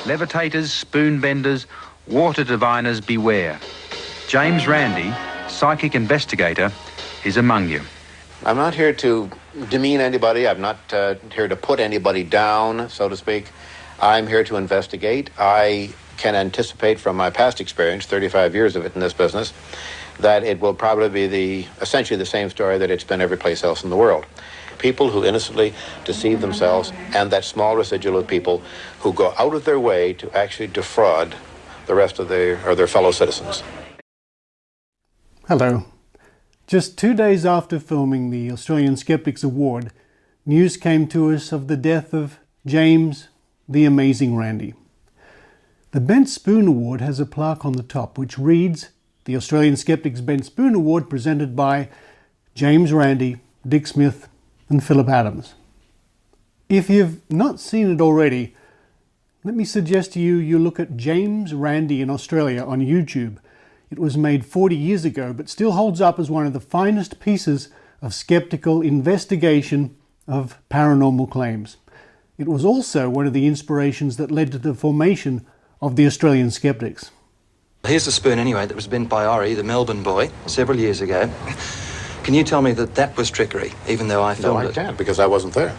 Levitators, spoon benders, water diviners, beware. James Randi, psychic investigator, is among you. I'm not here to demean anybody. I'm not here to put anybody down, so to speak. I'm here to investigate. I can anticipate from my past experience, 35 years of it in this business, that it will probably be essentially the same story that it's been every place else in the world. People who innocently deceive themselves, and that small residual of people who go out of their way to actually defraud the rest of their fellow citizens. Hello. Just 2 days after filming the Australian Skeptics Award, news came to us of the death of James the Amazing Randi. The Bent Spoon Award has a plaque on the top which reads, "The Australian Skeptics Bent Spoon Award presented by James Randi, Dick Smith and Philip Adams." If you've not seen it already, let me suggest to you look at James Randi in Australia on YouTube. It was made 40 years ago, but still holds up as one of the finest pieces of skeptical investigation of paranormal claims. It was also one of the inspirations that led to the formation of the Australian Skeptics. Here's the spoon anyway that was bent by Ori, the Melbourne boy, several years ago. Can you tell me that that was trickery, even though I filmed it? No, I can't, because I wasn't there.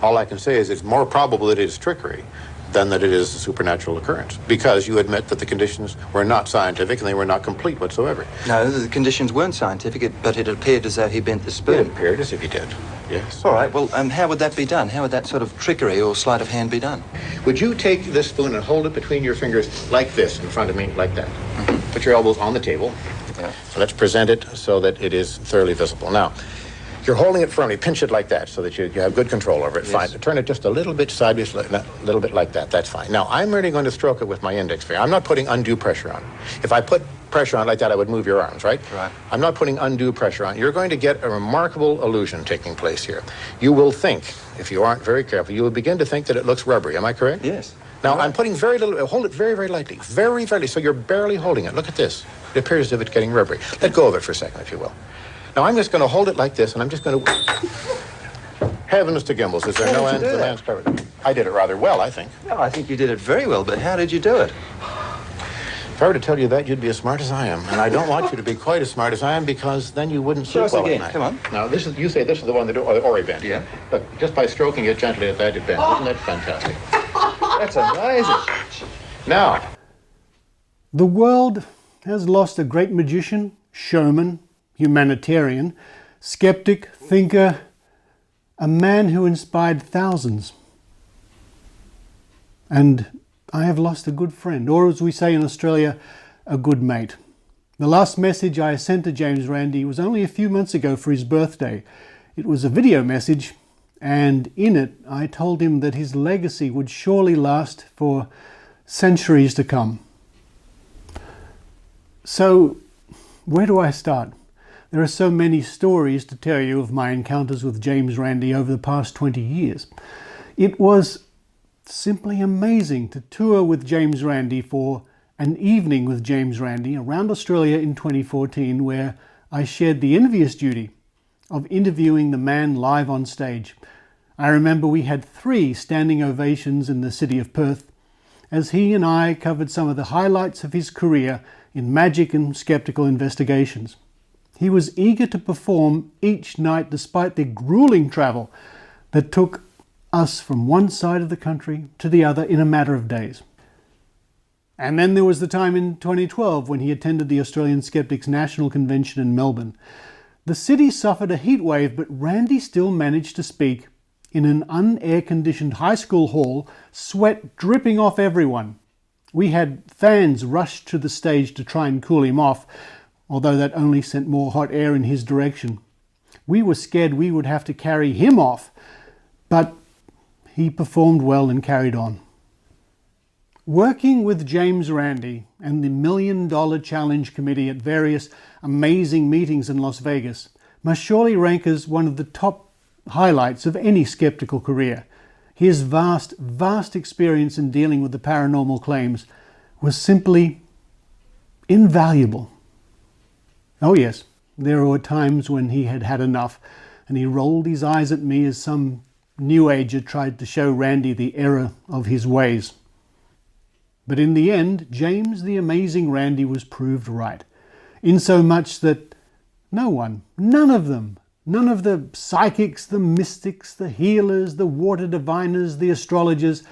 All I can say is it's more probable that it is trickery than that it is a supernatural occurrence, because you admit that the conditions were not scientific and they were not complete whatsoever. No, the conditions weren't scientific, but it appeared as though he bent the spoon. It appeared as if he did, yes. All right, well, how would that be done? How would that sort of trickery or sleight of hand be done? Would you take this spoon and hold it between your fingers like this in front of me, like that? Mm-hmm. Put your elbows on the table. Yeah. So let's present it so that it is thoroughly visible. Now, you're holding it firmly. Pinch it like that so that you have good control over it. Yes. Fine. Turn it just a little bit sideways, a little bit like that. That's fine. Now, I'm really going to stroke it with my index finger. I'm not putting undue pressure on it. If I put pressure on it like that, I would move your arms, right? Right. I'm not putting undue pressure on it. You're going to get a remarkable illusion taking place here. You will think, if you aren't very careful, you will begin to think that it looks rubbery. Am I correct? Yes. Now, right. I'm putting very little, hold it very, very lightly. Very, very, so you're barely holding it. Look at this. It appears as if it's getting rubbery. Let go of it for a second, if you will. Now, I'm just going to hold it like this, and I'm just going to... Heavens to Gimbals, is there no end to the man's covered? I did it rather well, I think. No, I think you did it very well, but how did you do it? If I were to tell you that, you'd be as smart as I am. And I don't want you to be quite as smart as I am, because then you wouldn't sleep well at night. Come on. Now, you say this is the one that Ori bent. Yeah. Look, just by stroking it gently at that, it bent. Isn't that fantastic? That's amazing. Now. The world has lost a great magician, showman, humanitarian, skeptic, thinker, a man who inspired thousands. And I have lost a good friend, or as we say in Australia, a good mate. The last message I sent to James Randi was only a few months ago for his birthday. It was a video message, and in it I told him that his legacy would surely last for centuries to come. So, where do I start? There are so many stories to tell you of my encounters with James Randi over the past 20 years. It was simply amazing to tour with James Randi for an evening with James Randi around Australia in 2014, where I shared the envious duty of interviewing the man live on stage. I remember we had 3 standing ovations in the city of Perth as he and I covered some of the highlights of his career in magic and skeptical investigations. He was eager to perform each night despite the grueling travel that took us from one side of the country to the other in a matter of days. And then there was the time in 2012 when he attended the Australian Skeptics National Convention in Melbourne. The city suffered a heat wave, but Randi still managed to speak in an unair-conditioned high school hall, sweat dripping off everyone. We had fans rush to the stage to try and cool him off, although that only sent more hot air in his direction. We were scared we would have to carry him off, but he performed well and carried on. Working with James Randi and the $1 Million Challenge Committee at various amazing meetings in Las Vegas must surely rank as one of the top highlights of any skeptical career. His vast experience in dealing with the paranormal claims was simply invaluable. Oh yes, there were times when he had had enough, and he rolled his eyes at me as some New Ager tried to show Randi the error of his ways. But in the end, James the Amazing Randi was proved right, insomuch that none of the psychics, the mystics, the healers, the water diviners, the astrologers,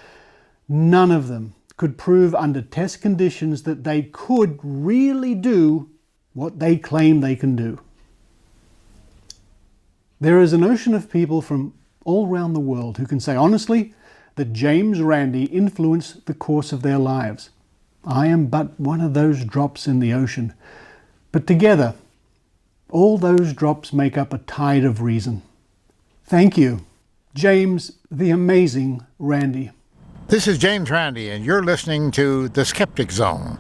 none of them could prove under test conditions that they could really do what they claim they can do. There is an ocean of people from all around the world who can say honestly that James Randi influenced the course of their lives. I am but one of those drops in the ocean. But together, all those drops make up a tide of reason. Thank you, James the Amazing Randi. This is James Randi, and you're listening to The Skeptic Zone.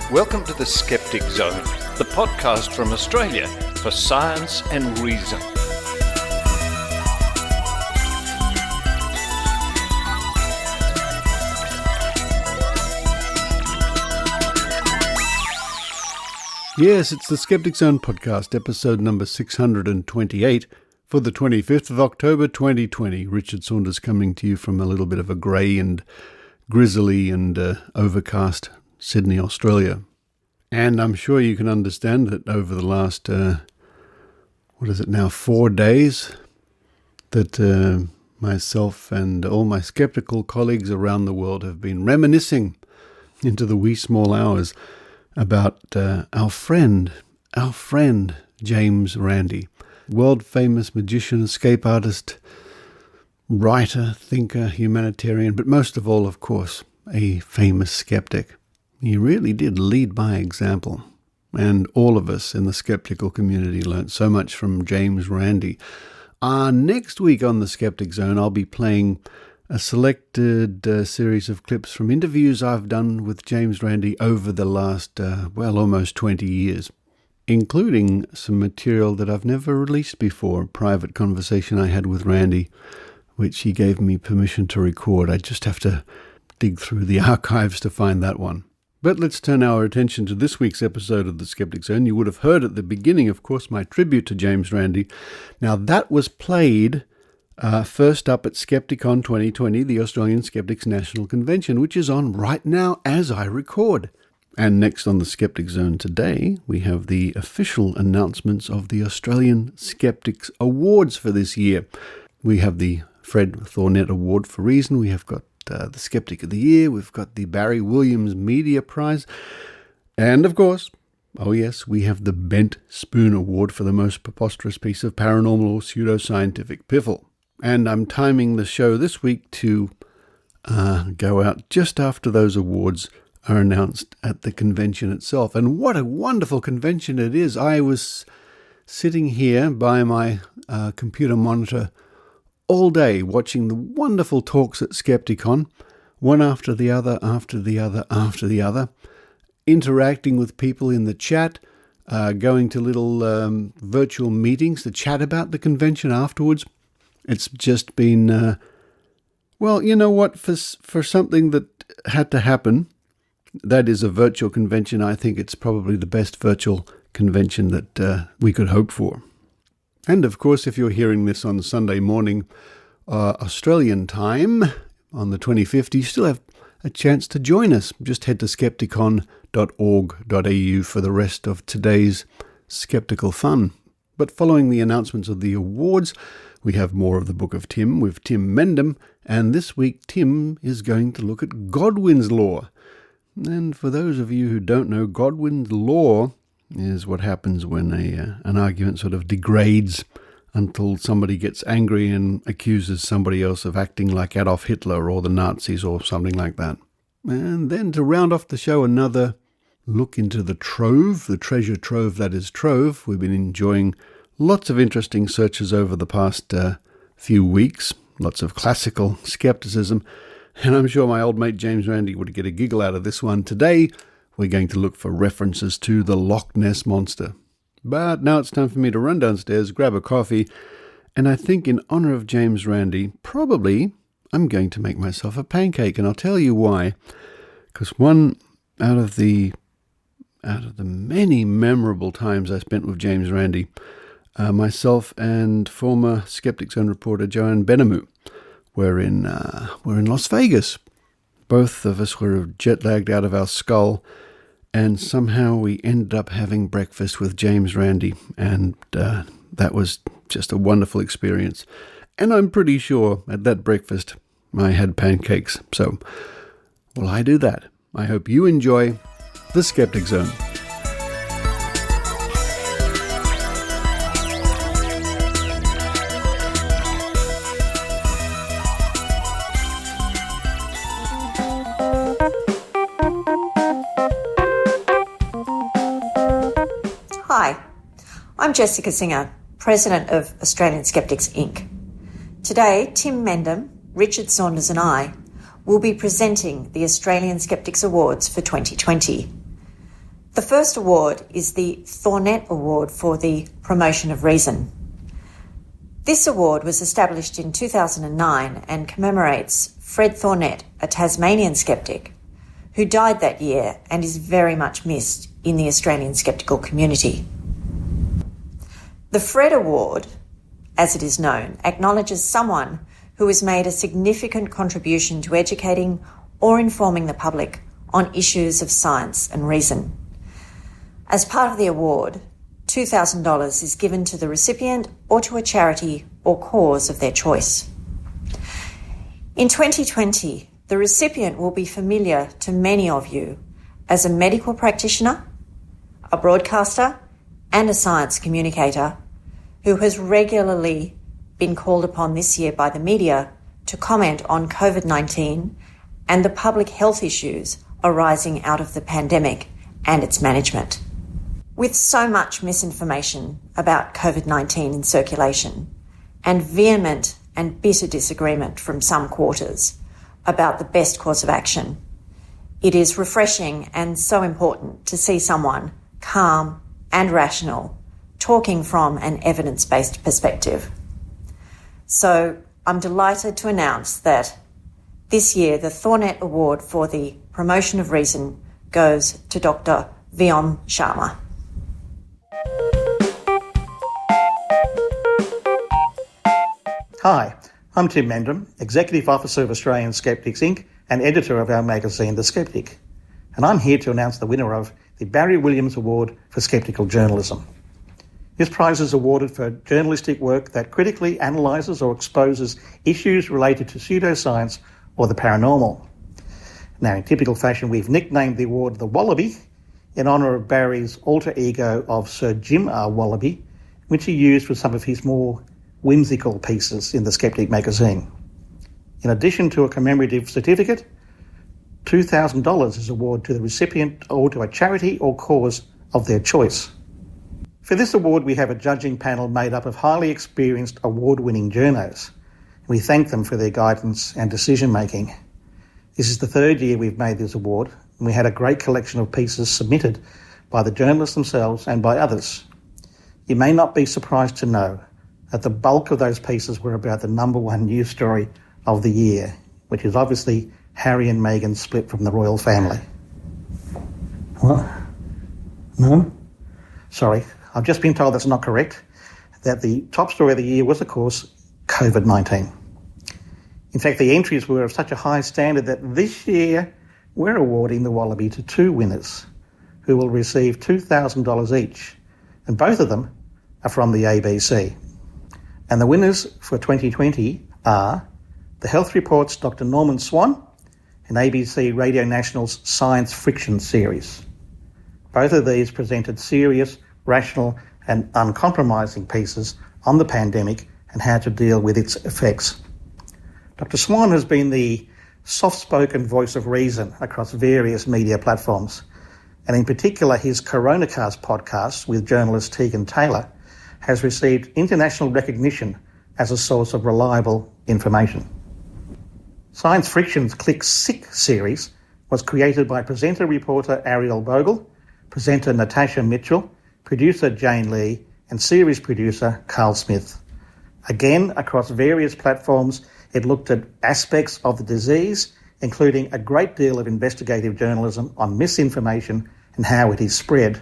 Welcome to The Skeptic Zone, the podcast from Australia for science and reason. Yes, it's the Skeptic Zone podcast, episode number 628 for the 25th of October 2020. Richard Saunders coming to you from a little bit of a grey and grizzly and overcast Sydney, Australia. And I'm sure you can understand that over the last, 4 days, that myself and all my skeptical colleagues around the world have been reminiscing into the wee small hours about our friend James Randi, world-famous magician, escape artist, writer, thinker, humanitarian, but most of all, of course, a famous skeptic. He really did lead by example, and all of us in the skeptical community learnt so much from James Randi. Next week on the Skeptic Zone, I'll be playing a selected series of clips from interviews I've done with James Randi over the last, almost 20 years, including some material that I've never released before, a private conversation I had with Randi, which he gave me permission to record. I just have to dig through the archives to find that one. But let's turn our attention to this week's episode of The Skeptic Zone. You would have heard at the beginning, of course, my tribute to James Randi. Now, that was played first up at Skepticon 2020, the Australian Skeptics National Convention, which is on right now as I record. And next on the Skeptic Zone today, we have the official announcements of the Australian Skeptics Awards for this year. We have the Fred Thornette Award for Reason. We have got the Skeptic of the Year. We've got the Barry Williams Media Prize. And of course, we have the Bent Spoon Award for the most preposterous piece of paranormal or pseudoscientific piffle. And I'm timing the show this week to go out just after those awards are announced at the convention itself. And what a wonderful convention it is. I was sitting here by my computer monitor all day watching the wonderful talks at Skepticon, one after the other, interacting with people in the chat, going to little virtual meetings to chat about the convention afterwards. It's just been, for something that had to happen, that is a virtual convention. I think it's probably the best virtual convention that we could hope for. And of course, if you're hearing this on Sunday morning, Australian time, on the 25th, you still have a chance to join us. Just head to skepticon.org.au for the rest of today's skeptical fun. But following the announcements of the awards, we have more of the Book of Tim with Tim Mendham, and this week Tim is going to look at Godwin's Law. And for those of you who don't know, Godwin's Law is what happens when an argument sort of degrades until somebody gets angry and accuses somebody else of acting like Adolf Hitler or the Nazis or something like that. And then to round off the show, another look into the trove, the treasure trove that is Trove. We've been enjoying lots of interesting searches over the past few weeks, lots of classical skepticism, and I'm sure my old mate James Randi would get a giggle out of this one. Today, we're going to look for references to the Loch Ness Monster. But now it's time for me to run downstairs, grab a coffee, and I think in honor of James Randi, probably I'm going to make myself a pancake, and I'll tell you why. Because one out of the many memorable times I spent with James Randi, Myself and former Skeptic Zone reporter Joanne Benamu were in Las Vegas. Both of us were jet-lagged out of our skull, and somehow we ended up having breakfast with James Randi, and that was just a wonderful experience. And I'm pretty sure at that breakfast I had pancakes. So, while I do that, I hope you enjoy the Skeptic Zone. Hi, I'm Jessica Singer, President of Australian Skeptics Inc. Today, Tim Mendham, Richard Saunders and I will be presenting the Australian Skeptics Awards for 2020. The first award is the Thornette Award for the Promotion of Reason. This award was established in 2009 and commemorates Fred Thornette, a Tasmanian skeptic, who died that year and is very much missed in the Australian skeptical community. The Fred Award, as it is known, acknowledges someone who has made a significant contribution to educating or informing the public on issues of science and reason. As part of the award, $2,000 is given to the recipient or to a charity or cause of their choice. In 2020, the recipient will be familiar to many of you as a medical practitioner, a broadcaster, and a science communicator who has regularly been called upon this year by the media to comment on COVID-19 and the public health issues arising out of the pandemic and its management. With so much misinformation about COVID-19 in circulation and vehement and bitter disagreement from some quarters about the best course of action, it is refreshing and so important to see someone calm and rational, talking from an evidence-based perspective. So I'm delighted to announce that this year the Thornette Award for the Promotion of Reason goes to Dr. Vyom Sharma. Hi, I'm Tim Mendham, Executive Officer of Australian Skeptics Inc. and editor of our magazine The Skeptic. And I'm here to announce the winner of the Barry Williams Award for Skeptical Journalism. This prize is awarded for journalistic work that critically analyses or exposes issues related to pseudoscience or the paranormal. Now, in typical fashion, we've nicknamed the award the Wallaby in honour of Barry's alter ego of Sir Jim R. Wallaby, which he used for some of his more whimsical pieces in The Skeptic magazine. In addition to a commemorative certificate, $2,000 is awarded to the recipient or to a charity or cause of their choice. For this award, we have a judging panel made up of highly experienced award-winning journos. We thank them for their guidance and decision-making. This is the third year we've made this award, and we had a great collection of pieces submitted by the journalists themselves and by others. You may not be surprised to know that the bulk of those pieces were about the number one news story of the year, which is obviously Harry and Meghan's split from the royal family. What? No? Sorry, I've just been told that's not correct, that the top story of the year was, of course, COVID-19. In fact, the entries were of such a high standard that this year we're awarding the Wallaby to two winners who will receive $2,000 each, and both of them are from the ABC. And the winners for 2020 are the Health Report's Dr. Norman Swan and ABC Radio National's Science Friction series. Both of these presented serious, rational and uncompromising pieces on the pandemic and how to deal with its effects. Dr. Swan has been the soft-spoken voice of reason across various media platforms, and in particular his Coronacast podcast with journalist Tegan Taylor has received international recognition as a source of reliable information. Science Friction's Click Sick series was created by presenter-reporter Ariel Bogle, presenter Natasha Mitchell, producer Jane Lee, and series producer Carl Smith. Again, across various platforms, it looked at aspects of the disease, including a great deal of investigative journalism on misinformation and how it is spread,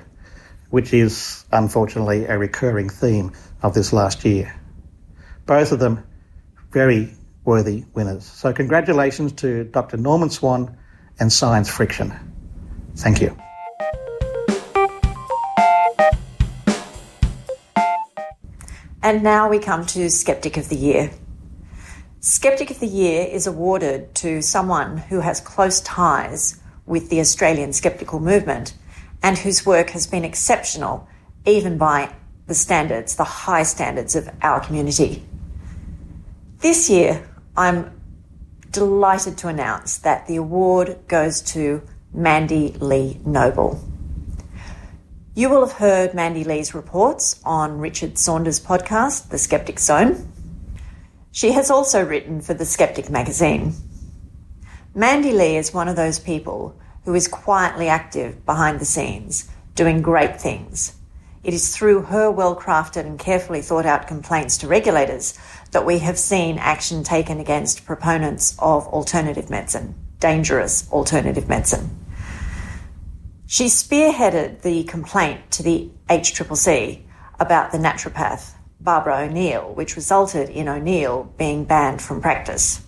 which is, unfortunately, a recurring theme of this last year. Both of them very worthy winners. So congratulations to Dr. Norman Swan and Science Friction. Thank you. And now we come to Skeptic of the Year. Skeptic of the Year is awarded to someone who has close ties with the Australian skeptical movement and whose work has been exceptional even by the high standards of our community. This year, I'm delighted to announce that the award goes to Mandy Lee Noble. You will have heard Mandy Lee's reports on Richard Saunders' podcast, The Skeptic Zone. She has also written for The Skeptic magazine. Mandy Lee is one of those people who is quietly active behind the scenes, doing great things. It is through her well-crafted and carefully thought-out complaints to regulators that we have seen action taken against proponents of alternative medicine, dangerous alternative medicine. She spearheaded the complaint to the HCCC about the naturopath Barbara O'Neill, which resulted in O'Neill being banned from practice.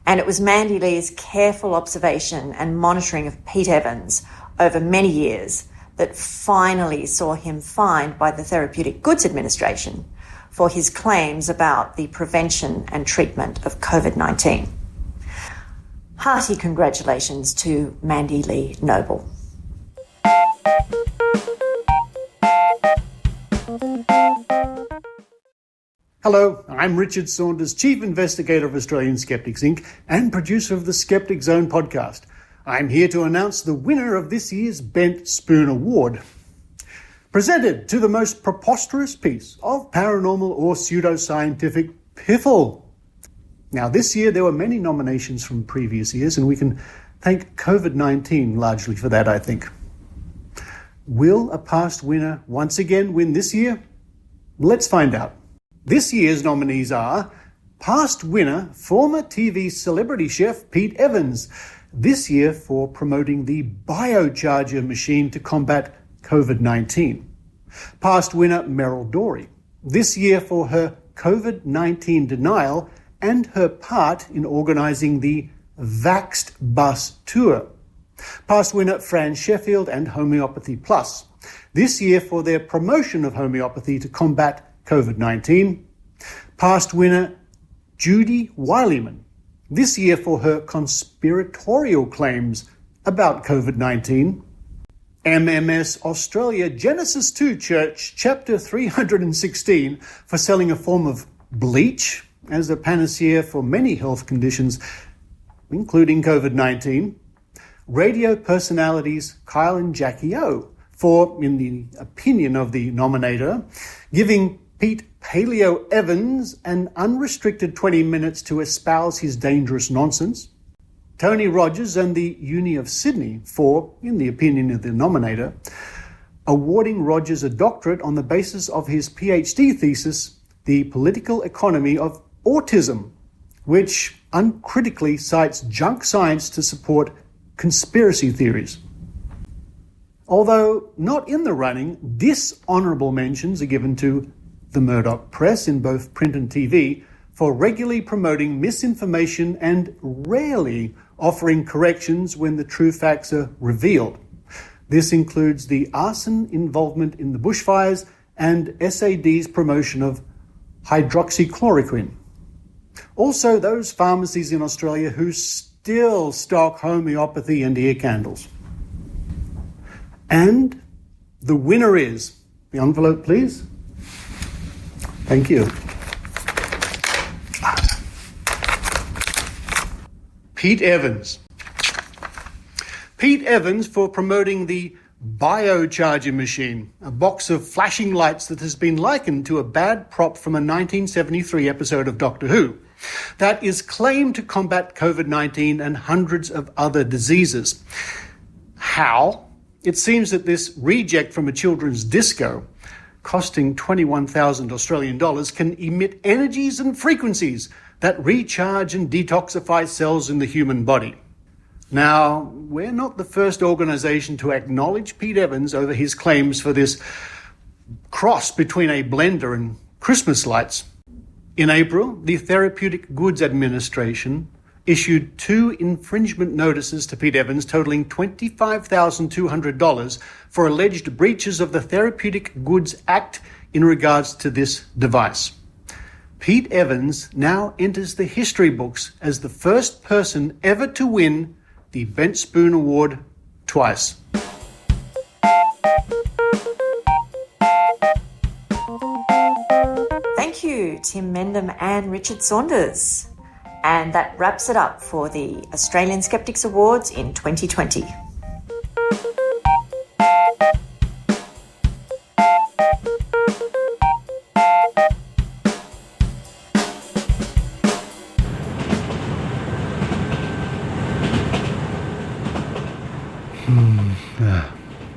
And it was Mandy Lee's careful observation and monitoring of Pete Evans over many years that finally saw him fined by the Therapeutic Goods Administration for his claims about the prevention and treatment of COVID-19. Hearty congratulations to Mandy Lee Noble. Hello, I'm Richard Saunders, Chief Investigator of Australian Skeptics Inc. and producer of the Skeptic Zone podcast. I'm here to announce the winner of this year's Bent Spoon Award. Presented to the most preposterous piece of paranormal or pseudoscientific piffle. Now, this year there were many nominations from previous years, and we can thank COVID-19 largely for that, I think. Will a past winner once again win this year? Let's find out. This year's nominees are past winner, former TV celebrity chef Pete Evans, this year for promoting the biocharger machine to combat COVID-19. Past winner Meryl Dorey, this year for her COVID-19 denial and her part in organising the Vaxxed Bus Tour. Past winner Fran Sheffield and Homeopathy Plus, this year for their promotion of homeopathy to combat COVID-19. Past winner Judy Wileman, this year for her conspiratorial claims about COVID-19. MMS Australia Genesis 2 Church, Chapter 316, for selling a form of bleach as a panacea for many health conditions, including COVID-19. Radio personalities Kyle and Jackie O, for, in the opinion of the nominator, giving Pete Paleo Evans an unrestricted 20 minutes to espouse his dangerous nonsense. Tony Rogers and the Uni of Sydney for, in the opinion of the nominator, awarding Rogers a doctorate on the basis of his PhD thesis, The Political Economy of Autism, which uncritically cites junk science to support conspiracy theories. Although not in the running, dishonourable mentions are given to the Murdoch press in both print and TV for regularly promoting misinformation and rarely offering corrections when the true facts are revealed. This includes the arson involvement in the bushfires and SAD's promotion of hydroxychloroquine. Also, those pharmacies in Australia who still stock homeopathy and ear candles. And the winner is, the envelope please. Thank you. Pete Evans. Pete Evans for promoting the biocharger machine, a box of flashing lights that has been likened to a bad prop from a 1973 episode of Doctor Who that is claimed to combat COVID-19 and hundreds of other diseases. How? It seems that this reject from a children's disco, costing 21,000 Australian dollars, can emit energies and frequencies that recharge and detoxify cells in the human body. Now, we're not the first organisation to acknowledge Pete Evans over his claims for this cross between a blender and Christmas lights. In April, the Therapeutic Goods Administration issued 2 infringement notices to Pete Evans totaling $25,200 for alleged breaches of the Therapeutic Goods Act in regards to this device. Pete Evans now enters the history books as the first person ever to win the Bent Spoon Award twice. Thank you, Tim Mendham and Richard Saunders. And that wraps it up for the Australian Skeptics Awards in 2020.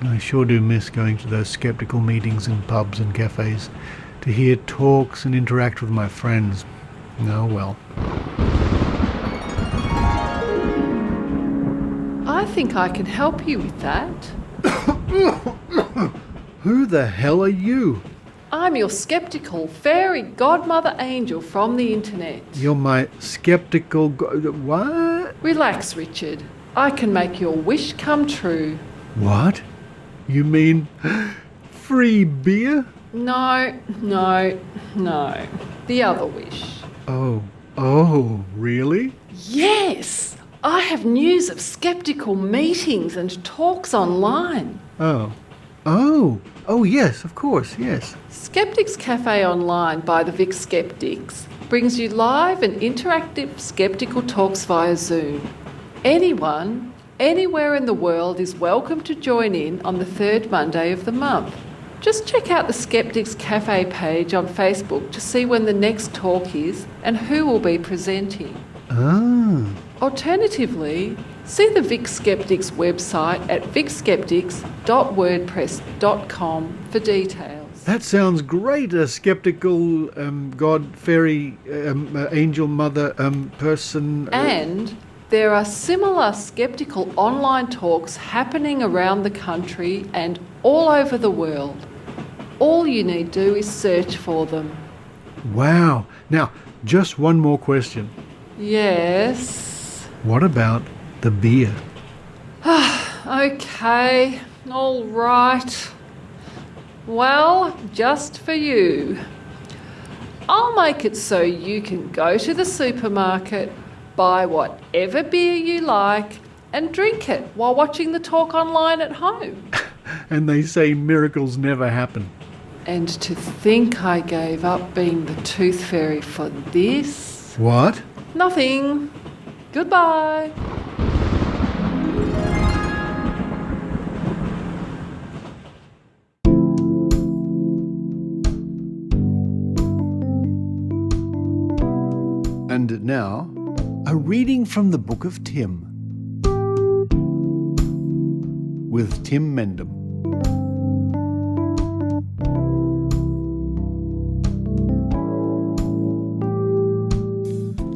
I sure do miss going to those skeptical meetings in pubs and cafes to hear talks and interact with my friends. Oh well. I think I can help you with that. Who the hell are you? I'm your skeptical fairy godmother angel from the internet. You're my skeptical... What? Relax, Richard. I can make your wish come true. What? You mean free beer? No. The other wish. Oh, really? Yes! I have news of skeptical meetings and talks online. Oh, yes, of course, yes. Skeptics Cafe Online by the Vic Skeptics brings you live and interactive skeptical talks via Zoom. Anyone, anywhere in the world is welcome to join in on the third Monday of the month. Just check out the Skeptics Cafe page on Facebook to see when the next talk is and who will be presenting. Alternatively, see the Vic Skeptics website at vicskeptics.wordpress.com for details. That sounds great. A skeptical god, fairy, angel, mother, person... And there are similar skeptical online talks happening around the country and all over the world. All you need to do is search for them. Wow. Now, just one more question. Yes? What about the beer? Okay, all right. Well, just for you. I'll make it so you can go to the supermarket, buy whatever beer you like, and drink it while watching the talk online at home. And they say miracles never happen. And to think I gave up being the tooth fairy for this? What? Nothing. Goodbye. And now, a reading from the Book of Tim with Tim Mendham.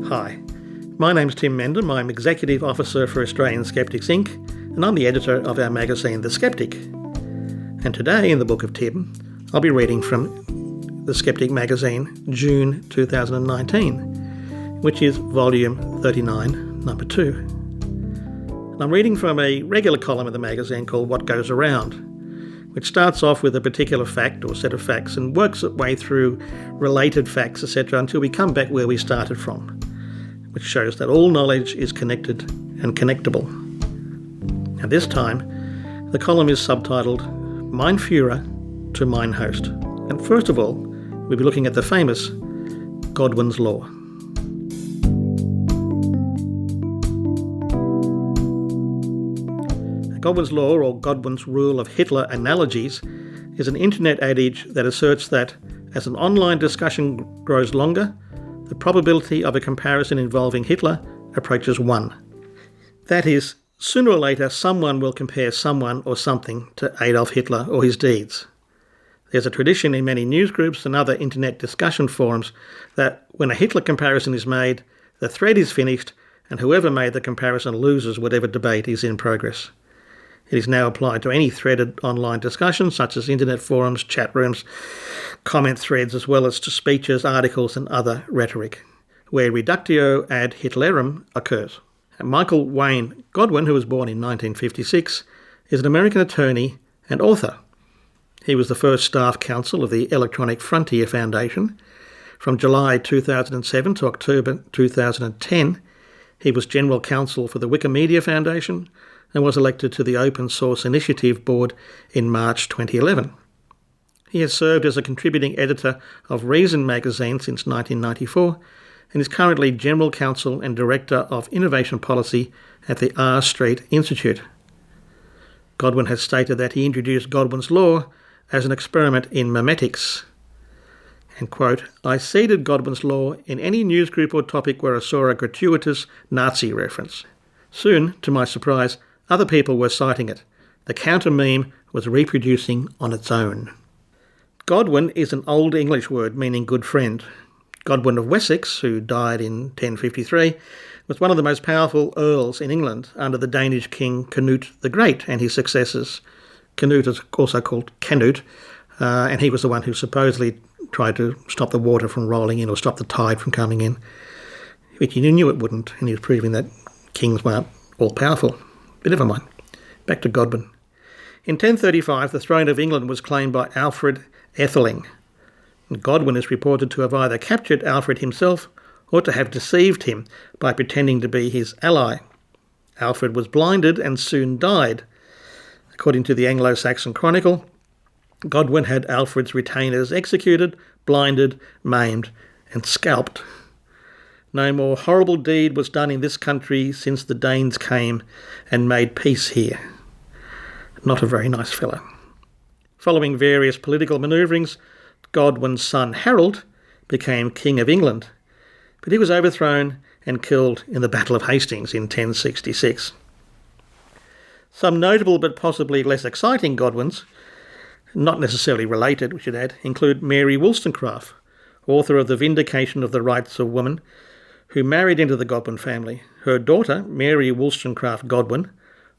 Hi, my name's Tim Mendham. I'm Executive Officer for Australian Skeptics Inc. and I'm the editor of our magazine The Skeptic. And today in the Book of Tim, I'll be reading from The Skeptic magazine, June 2019, which is volume 39, number 2. And I'm reading from a regular column of the magazine called What Goes Around, which starts off with a particular fact or set of facts and works its way through related facts, etc., until we come back where we started from, which shows that all knowledge is connected and connectable. And this time, the column is subtitled Mein Führer to Mein Host. And first of all, we'll be looking at the famous Godwin's Law. Godwin's Law, or Godwin's Rule of Hitler Analogies, is an internet adage that asserts that as an online discussion grows longer, the probability of a comparison involving Hitler approaches 1. That is, sooner or later someone will compare someone or something to Adolf Hitler or his deeds. There's a tradition in many newsgroups and other internet discussion forums that when a Hitler comparison is made, the thread is finished and whoever made the comparison loses whatever debate is in progress. It is now applied to any threaded online discussion, such as internet forums, chat rooms, comment threads, as well as to speeches, articles and other rhetoric, where reductio ad Hitlerum occurs. And Michael Wayne Godwin, who was born in 1956, is an American attorney and author. He was the first staff counsel of the Electronic Frontier Foundation. From July 2007 to October 2010, he was General Counsel for the Wikimedia Foundation and was elected to the Open Source Initiative Board in March 2011. He has served as a contributing editor of Reason magazine since 1994 and is currently General Counsel and Director of Innovation Policy at the R Street Institute. Godwin has stated that he introduced Godwin's Law as an experiment in memetics. And quote, "I seeded Godwin's Law in any news group or topic where I saw a gratuitous Nazi reference. Soon, to my surprise, other people were citing it. The counter meme was reproducing on its own." Godwin is an Old English word meaning good friend. Godwin of Wessex, who died in 1053, was one of the most powerful earls in England under the Danish king Canute the Great and his successors. Canute is also called Canute, and he was the one who supposedly tried to stop the water from rolling in or stop the tide from coming in, which he knew it wouldn't, and he was proving that kings weren't all-powerful. But never mind. Back to Godwin. In 1035, the throne of England was claimed by Alfred Atheling. Godwin is reported to have either captured Alfred himself or to have deceived him by pretending to be his ally. Alfred was blinded and soon died. According to the Anglo-Saxon Chronicle, Godwin had Alfred's retainers executed, blinded, maimed, and scalped. No more horrible deed was done in this country since the Danes came and made peace here. Not a very nice fellow. Following various political manoeuvrings, Godwin's son Harold became King of England, but he was overthrown and killed in the Battle of Hastings in 1066. Some notable but possibly less exciting Godwins, not necessarily related, we should add, include Mary Wollstonecraft, author of The Vindication of the Rights of Woman, who married into the Godwin family. Her daughter, Mary Wollstonecraft Godwin,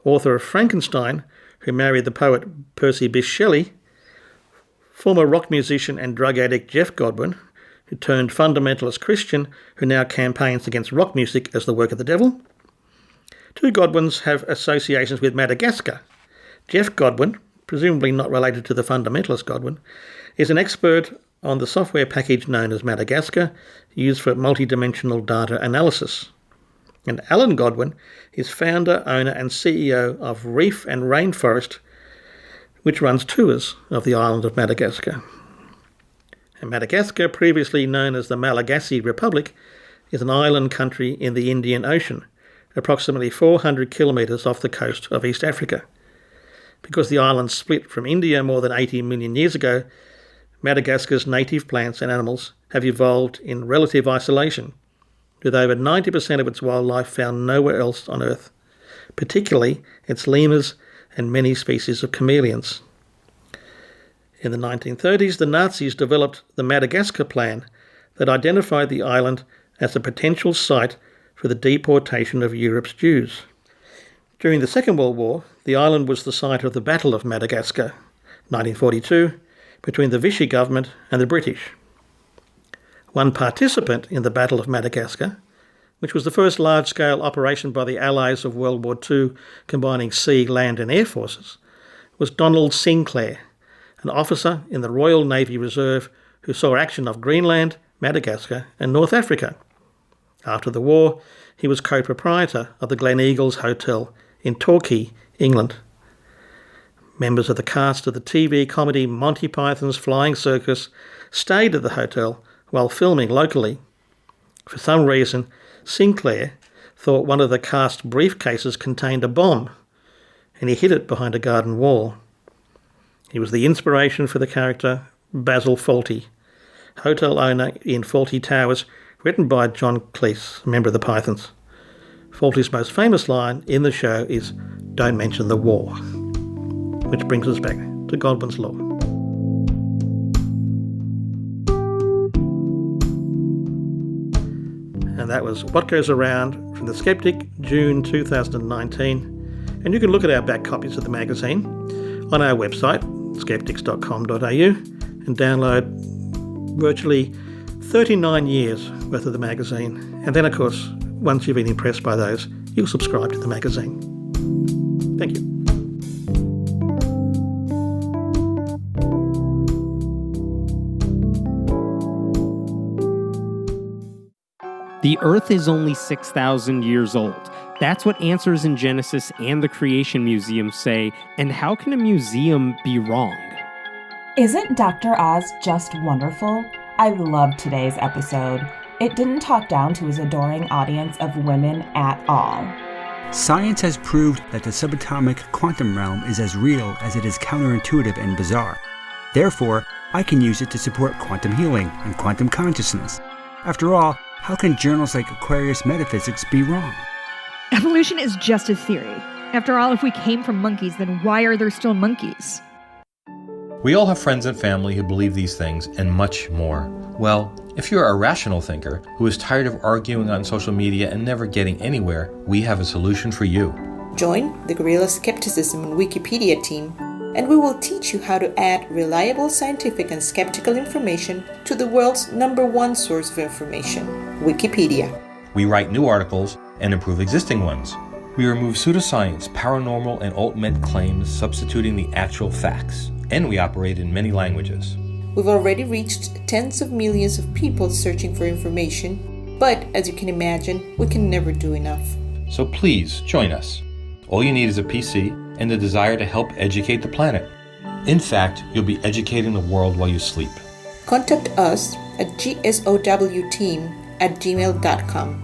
author of Frankenstein, who married the poet Percy Bysshe Shelley. Former rock musician and drug addict Jeff Godwin, who turned fundamentalist Christian, who now campaigns against rock music as the work of the devil. Two Godwins have associations with Madagascar. Jeff Godwin, presumably not related to the fundamentalist Godwin, is an expert on the software package known as Madagascar, used for multidimensional data analysis. And Alan Godwin is founder, owner and CEO of Reef and Rainforest, which runs tours of the island of Madagascar. And Madagascar, previously known as the Malagasy Republic, is an island country in the Indian Ocean, approximately 400 kilometres off the coast of East Africa. Because the island split from India more than 80 million years ago, Madagascar's native plants and animals have evolved in relative isolation, with over 90% of its wildlife found nowhere else on Earth, particularly its lemurs and many species of chameleons. In the 1930s, the Nazis developed the Madagascar Plan that identified the island as a potential site for the deportation of Europe's Jews. During the Second World War, the island was the site of the Battle of Madagascar, 1942, between the Vichy government and the British. One participant in the Battle of Madagascar, which was the first large-scale operation by the Allies of World War II combining sea, land and air forces, was Donald Sinclair, an officer in the Royal Navy Reserve who saw action off Greenland, Madagascar and North Africa. After the war, he was co-proprietor of the Glen Eagles Hotel in Torquay, England. Members of the cast of the TV comedy Monty Python's Flying Circus stayed at the hotel while filming locally. For some reason, Sinclair thought one of the cast briefcases contained a bomb, and he hid it behind a garden wall. He was the inspiration for the character Basil Fawlty, hotel owner in Fawlty Towers, written by John Cleese, a member of the Pythons. Fawlty's most famous line in the show is, "Don't mention the war," which brings us back to Godwin's Law. And that was What Goes Around from The Skeptic, June 2019. And you can look at our back copies of the magazine on our website, skeptics.com.au, and download virtually 39 years worth of the magazine. And then, of course, once you've been impressed by those, you'll subscribe to the magazine. Thank you. The Earth is only 6,000 years old. That's what Answers in Genesis and the Creation Museum say, and how can a museum be wrong? Isn't Dr. Oz just wonderful? I loved today's episode. It didn't talk down to his adoring audience of women at all. Science has proved that the subatomic quantum realm is as real as it is counterintuitive and bizarre. Therefore, I can use it to support quantum healing and quantum consciousness. After all, how can journals like Aquarius Metaphysics be wrong? Evolution is just a theory. After all, if we came from monkeys, then why are there still monkeys? We all have friends and family who believe these things and much more. Well, if you're a rational thinker who is tired of arguing on social media and never getting anywhere, we have a solution for you. Join the Guerrilla Skepticism and Wikipedia team, and we will teach you how to add reliable scientific and skeptical information to the world's #1 source of information, Wikipedia. We write new articles and improve existing ones. We remove pseudoscience, paranormal, and alt-med claims, substituting the actual facts. And we operate in many languages. We've already reached tens of millions of people searching for information, but as you can imagine, we can never do enough. So please join us. All you need is a PC and the desire to help educate the planet. In fact, you'll be educating the world while you sleep. Contact us at gsowteam@gmail.com.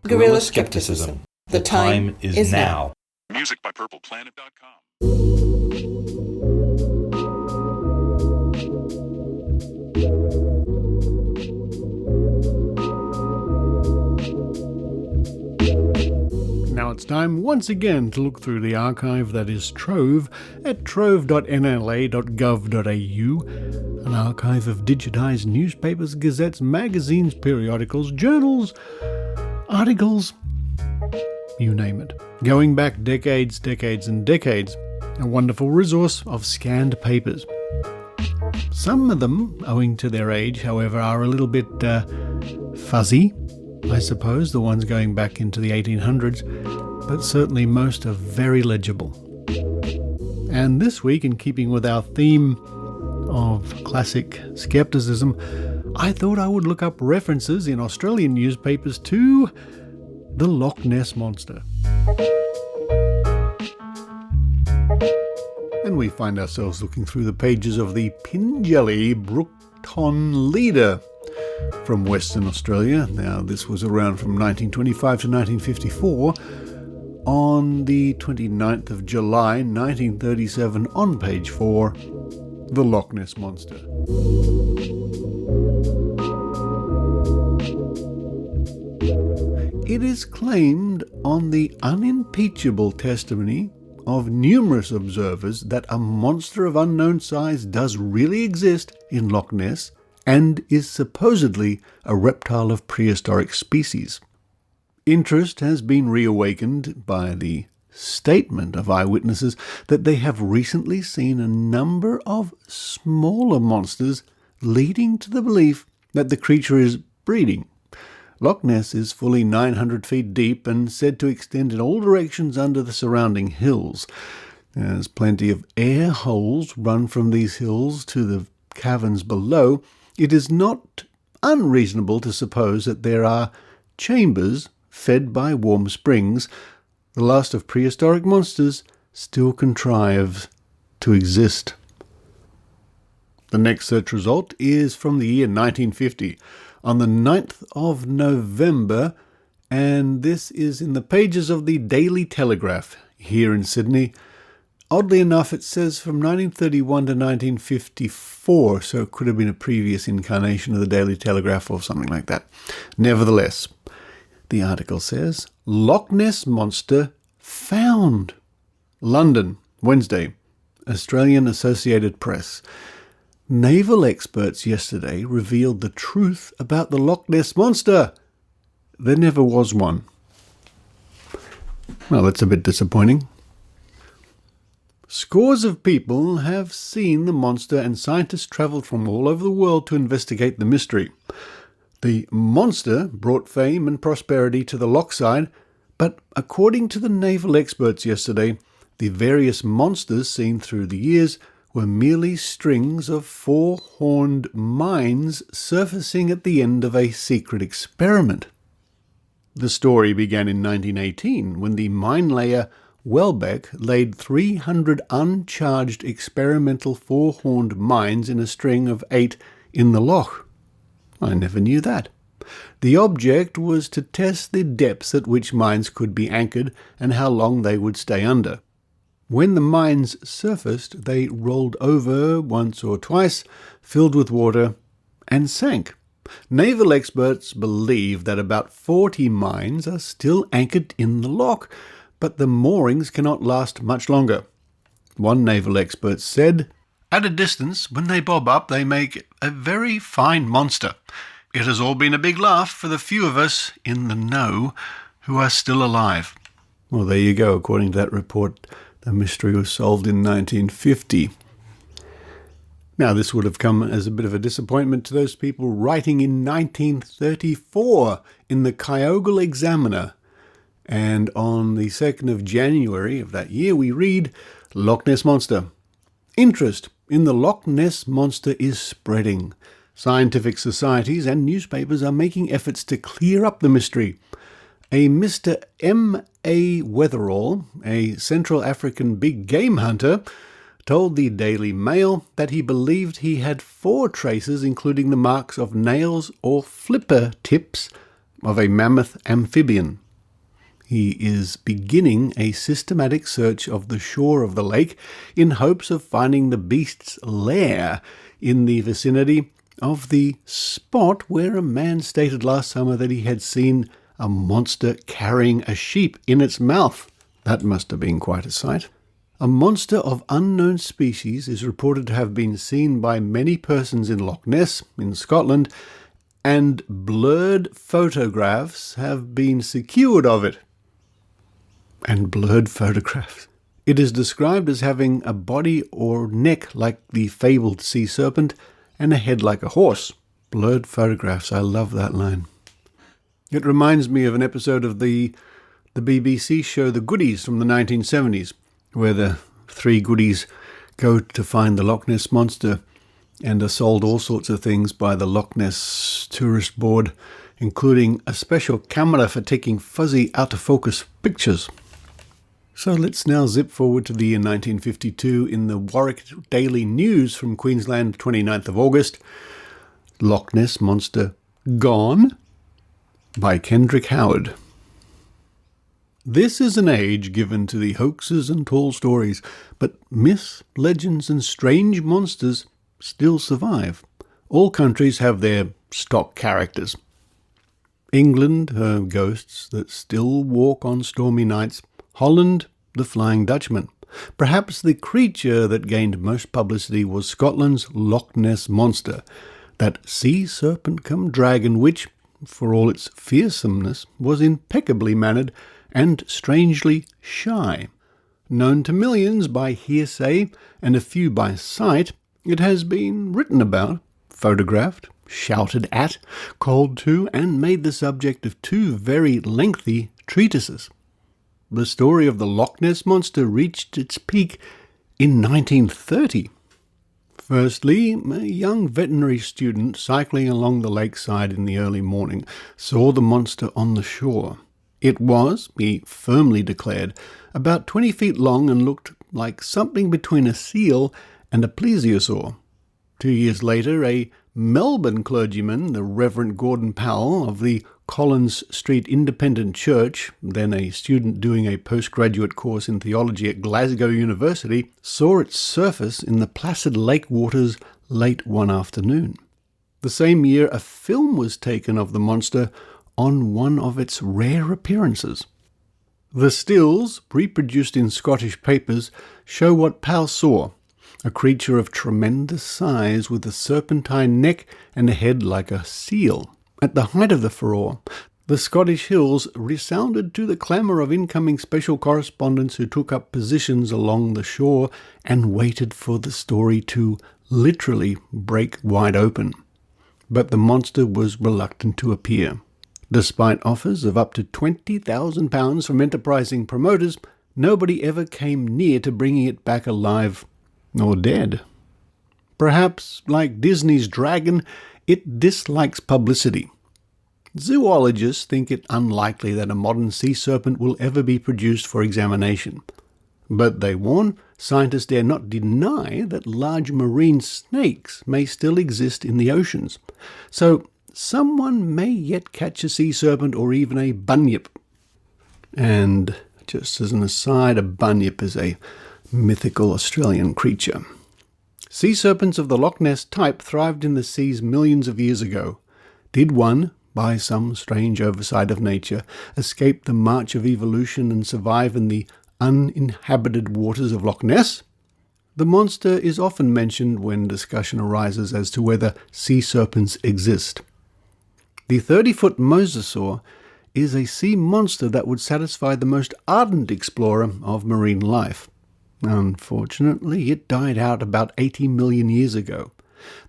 Guerrilla Skepticism. The time is now. Music by purpleplanet.com. Now it's time once again to look through the archive that is Trove at trove.nla.gov.au, an archive of digitised newspapers, gazettes, magazines, periodicals, journals, articles, you name it. Going back decades and decades, a wonderful resource of scanned papers. Some of them, owing to their age, however, are a little bit fuzzy, I suppose, the ones going back into the 1800s, but certainly most are very legible. And this week, in keeping with our theme of classic skepticism, I thought I would look up references in Australian newspapers to the Loch Ness Monster. And we find ourselves looking through the pages of the Pingelly Brookton Leader from Western Australia. Now, this was around from 1925 to 1954. On the 29th of July, 1937, on page 4, the Loch Ness Monster. It is claimed on the unimpeachable testimony of numerous observers that a monster of unknown size does really exist in Loch Ness and is supposedly a reptile of prehistoric species. Interest has been reawakened by the statement of eyewitnesses that they have recently seen a number of smaller monsters, leading to the belief that the creature is breeding. Loch Ness is fully 900 feet deep and said to extend in all directions under the surrounding hills. There's plenty of air holes run from these hills to the caverns below. It is not unreasonable to suppose that there are chambers fed by warm springs. The last of prehistoric monsters still contrive to exist. The next search result is from the year 1950. On the 9th of November, and this is in the pages of the Daily Telegraph here in Sydney. Oddly enough, it says from 1931 to 1954, so it could have been a previous incarnation of the Daily Telegraph or something like that. Nevertheless, the article says, Loch Ness Monster found. London, Wednesday, Australian Associated Press. Naval experts yesterday revealed the truth about the Loch Ness Monster. There never was one. Well, that's a bit disappointing. Scores of people have seen the monster, and scientists travelled from all over the world to investigate the mystery. The monster brought fame and prosperity to the Loch side, but according to the naval experts yesterday, the various monsters seen through the years were merely strings of four-horned mines surfacing at the end of a secret experiment. The story began in 1918 when the mine layer Welbeck laid 300 uncharged experimental four-horned mines in a string of 8 in the Loch. I never knew that. The object was to test the depths at which mines could be anchored and how long they would stay under. When the mines surfaced, they rolled over once or twice, filled with water, and sank. Naval experts believe that about 40 mines are still anchored in the Loch, but the moorings cannot last much longer. One naval expert said, "At a distance, when they bob up, they make a very fine monster. It has all been a big laugh for the few of us in the know who are still alive." Well, there you go. According to that report, the mystery was solved in 1950. Now, this would have come as a bit of a disappointment to those people writing in 1934 in the Kyogle Examiner. And on the 2nd of January of that year, we read, Loch Ness Monster. Interest in the Loch Ness Monster is spreading. Scientific societies and newspapers are making efforts to clear up the mystery. A Mr. M.A. Weatherall, a Central African big game hunter, told the Daily Mail that he believed he had 4 traces, including the marks of nails or flipper tips of a mammoth amphibian. He is beginning a systematic search of the shore of the lake in hopes of finding the beast's lair in the vicinity of the spot where a man stated last summer that he had seen a monster carrying a sheep in its mouth. That must have been quite a sight. A monster of unknown species is reported to have been seen by many persons in Loch Ness, in Scotland, and blurred photographs have been secured of it. And blurred photographs. It is described as having a body or neck like the fabled sea serpent and a head like a horse. Blurred photographs. I love that line. It reminds me of an episode of the BBC show The Goodies from the 1970s, where the 3 goodies go to find the Loch Ness Monster and are sold all sorts of things by the Loch Ness Tourist Board, including a special camera for taking fuzzy out-of-focus pictures. So let's now zip forward to the year 1952 in the Warwick Daily News from Queensland, 29th of August. Loch Ness Monster Gone? By Kendrick Howard. This is an age given to the hoaxes and tall stories, but myths, legends and strange monsters still survive. All countries have their stock characters. England, her ghosts that still walk on stormy nights. Holland, the Flying Dutchman. Perhaps the creature that gained most publicity was Scotland's Loch Ness Monster, that sea serpent come dragon which, for all its fearsomeness, was impeccably mannered and strangely shy. Known to millions by hearsay and a few by sight, it has been written about, photographed, shouted at, called to, and made the subject of 2 very lengthy treatises. The story of the Loch Ness Monster reached its peak in 1930. Firstly, a young veterinary student cycling along the lakeside in the early morning saw the monster on the shore. It was, he firmly declared, about 20 feet long and looked like something between a seal and a plesiosaur. 2 years later, a Melbourne clergyman, the Reverend Gordon Powell of the Collins Street Independent Church, then a student doing a postgraduate course in theology at Glasgow University, saw its surface in the placid lake waters late one afternoon. The same year, a film was taken of the monster on one of its rare appearances. The stills, reproduced in Scottish papers, show what Powell saw, a creature of tremendous size with a serpentine neck and a head like a seal. At the height of the furore, The Scottish hills resounded to the clamour of incoming special correspondents who took up positions along the shore and waited for the story to literally break wide open. But the monster was reluctant to appear. Despite offers of up to £20,000 from enterprising promoters, nobody ever came near to bringing it back alive or dead. Perhaps, like Disney's dragon, it dislikes publicity. Zoologists think it unlikely that a modern sea serpent will ever be produced for examination. But they warn scientists dare not deny that large marine snakes may still exist in the oceans. So someone may yet catch a sea serpent or even a bunyip. And just as an aside, a bunyip is a mythical Australian creature. Sea serpents of the Loch Ness type thrived in the seas millions of years ago. Did one, by some strange oversight of nature, escape the march of evolution and survive in the uninhabited waters of Loch Ness? The monster is often mentioned when discussion arises as to whether sea serpents exist. The 30-foot mosasaur is a sea monster that would satisfy the most ardent explorer of marine life. Unfortunately, it died out about 80 million years ago.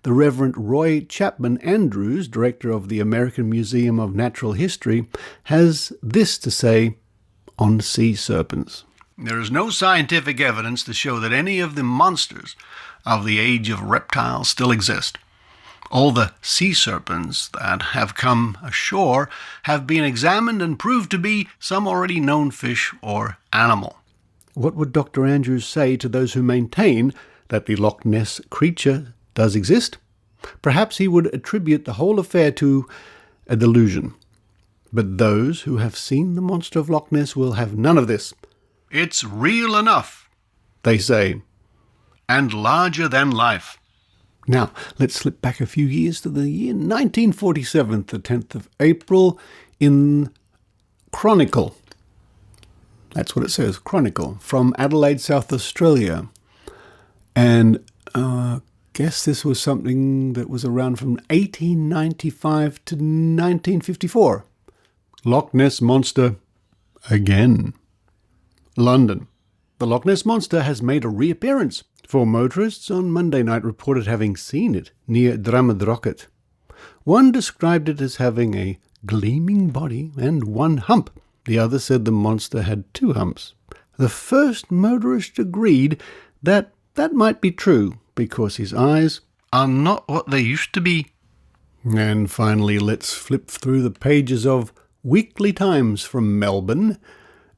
The Reverend Roy Chapman Andrews, director of the American Museum of Natural History, has this to say on sea serpents. There is no scientific evidence to show that any of the monsters of the age of reptiles still exist. All the sea serpents that have come ashore have been examined and proved to be some already known fish or animal. What would Dr. Andrews say to those who maintain that the Loch Ness creature does exist? Perhaps he would attribute the whole affair to a delusion. But those who have seen the monster of Loch Ness will have none of this. It's real enough, they say, and larger than life. Now, let's slip back a few years to the year 1947, the 10th of April, in Chronicle. That's what it says, Chronicle, from Adelaide, South Australia. And guess this was something that was around from 1895 to 1954. Loch Ness Monster again. London. The Loch Ness Monster has made a reappearance. Four motorists on Monday night reported having seen it near Drummadrocket. One described it as having a gleaming body and one hump. The other said the monster had two humps. The first motorist agreed that might be true, because his eyes are not what they used to be. And finally, let's flip through the pages of Weekly Times from Melbourne,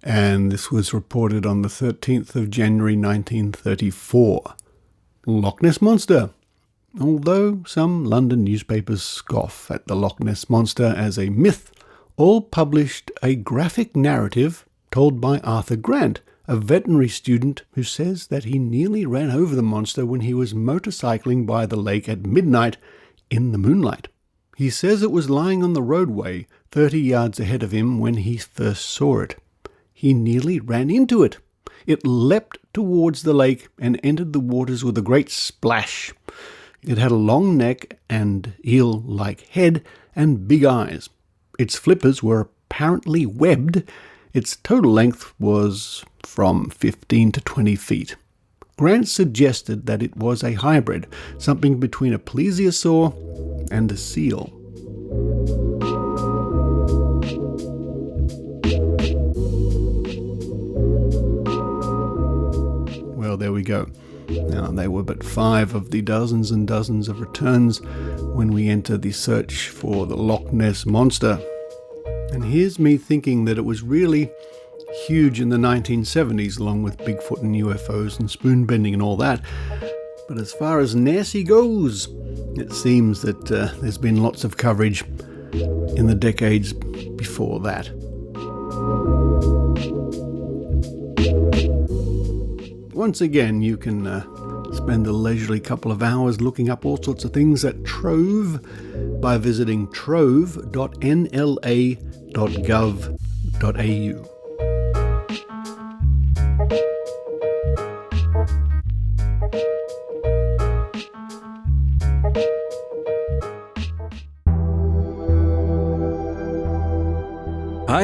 and this was reported on the 13th of January 1934. Loch Ness Monster. Although some London newspapers scoff at the Loch Ness Monster as a myth, all published a graphic narrative told by Arthur Grant, a veterinary student who says that he nearly ran over the monster when he was motorcycling by the lake at midnight in the moonlight. He says it was lying on the roadway 30 yards ahead of him when he first saw it. He nearly ran into it. It leapt towards the lake and entered the waters with a great splash. It had a long neck and eel-like head and big eyes. Its flippers were apparently webbed. Its total length was from 15 to 20 feet. Grant suggested that it was a hybrid, something between a plesiosaur and a seal. Well, there we go. Now, they were but 5 of the dozens and dozens of returns when we enter the search for the Loch Ness Monster. And here's me thinking that it was really huge in the 1970s, along with Bigfoot and UFOs and spoon bending and all that. But as far as Nessie goes, it seems that there's been lots of coverage in the decades before that. Once again, you can spend a leisurely couple of hours looking up all sorts of things at Trove by visiting trove.nla.gov.au.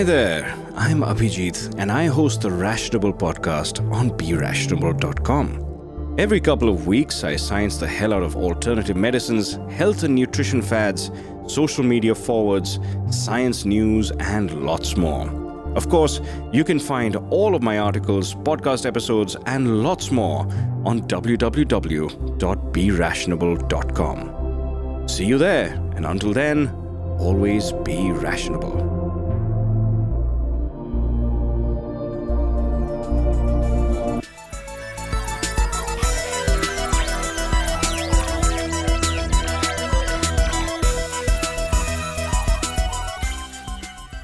Hi there, I'm Abhijit and I host the Rationable podcast on BeRationable.com. Every couple of weeks, I science the hell out of alternative medicines, health and nutrition fads, social media forwards, science news, and lots more. Of course, you can find all of my articles, podcast episodes, and lots more on www.berationable.com. See you there, and until then, always be rationable.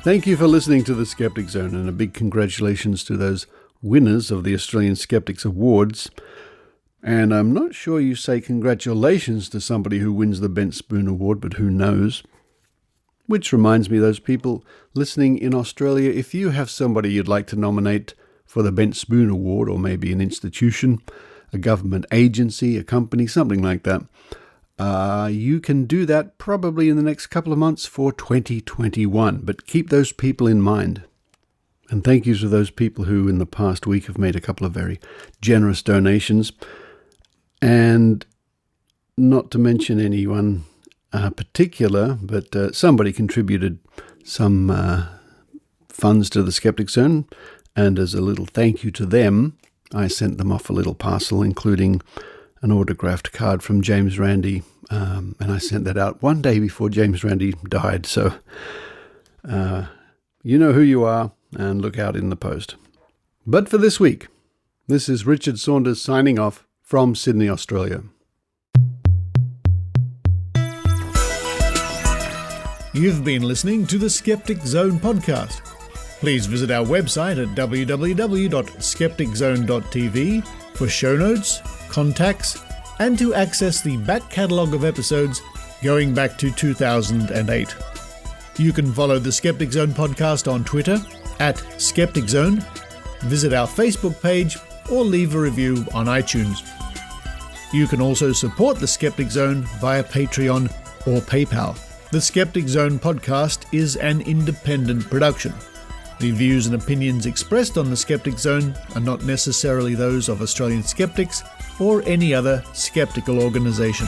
Thank you for listening to the Skeptic Zone, and a big congratulations to those winners of the Australian Skeptics Awards. And I'm not sure you say congratulations to somebody who wins the Bent Spoon Award, but who knows? Which reminds me, those people listening in Australia, if you have somebody you'd like to nominate for the Bent Spoon Award, or maybe an institution, a government agency, a company, something like that, you can do that probably in the next couple of months for 2021, but keep those people in mind. And thank you to those people who in the past week have made a couple of very generous donations. And not to mention anyone particular, but somebody contributed some funds to the Skeptic Zone, and as a little thank you to them, I sent them off a little parcel, including an autographed card from James Randi, and I sent that out one day before James Randi died, so you know who you are, and look out in the post. But for this week, this is Richard Saunders signing off from Sydney, Australia. You've been listening to the Skeptic Zone podcast. Please visit our website at www.skepticzone.tv for show notes, contacts, and to access the back catalogue of episodes going back to 2008. You can follow the Skeptic Zone podcast on Twitter at Skeptic Zone, visit our Facebook page, or leave a review on iTunes. You can also support the Skeptic Zone via Patreon or PayPal. The Skeptic Zone podcast is an independent production. The views and opinions expressed on the Skeptic Zone are not necessarily those of Australian Skeptics or any other skeptical organisation.